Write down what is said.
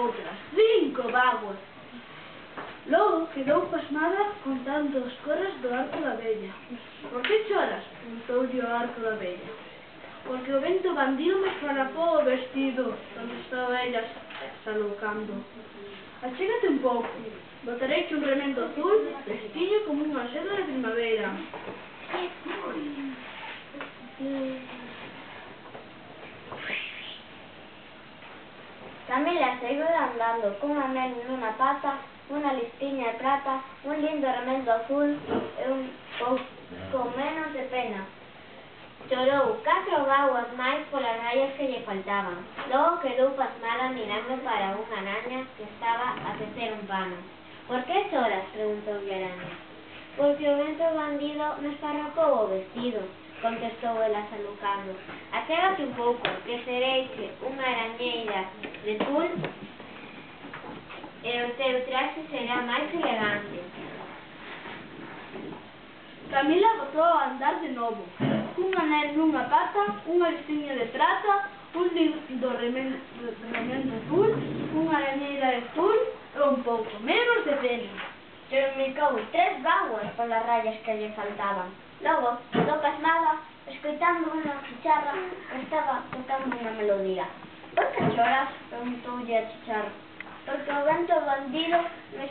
outras 5 bágoas. Logo quedou pasmada contando os corres do arco da vella. Por que choras? Preguntoulle o arco da vella. Porque o vento bandido me esfarrapou o vestido, contestou ella saloucando. Achégate un pouco, botareiche un remendo azul, vestiño como unha seda de primavera. Camila seguiu andando cun anel nunha pata, unha listiña de prata, un lindo remendo azul e un pouco menos de pena. Chorou 4 bágoas máis polas raias que lle faltaban. Logo quedou pasmada mirando para unha araña que estaba a tecer un pano. Por que choras? Preguntoulle a araña. Porque o vento bandido me esfarrapou o vestido, contestou ela salucando. Achégate un pouco, que sereiche unha arañeira de tul e o teu traxe será máis elegante. Camila botou a andar de novo, cun anel nunha pata, unha listiña de prata, un lindo remendo azul, unha arañeira de tul e un pouco menos de pena. Tremicou 3 bágoas polas rayas que lle faltaban. Logo, quedou pasmada, escoitando unha chicharra que estaba tocando unha melodía. Por que choras? Preguntoulle a chicharra. Porque o vento bandido me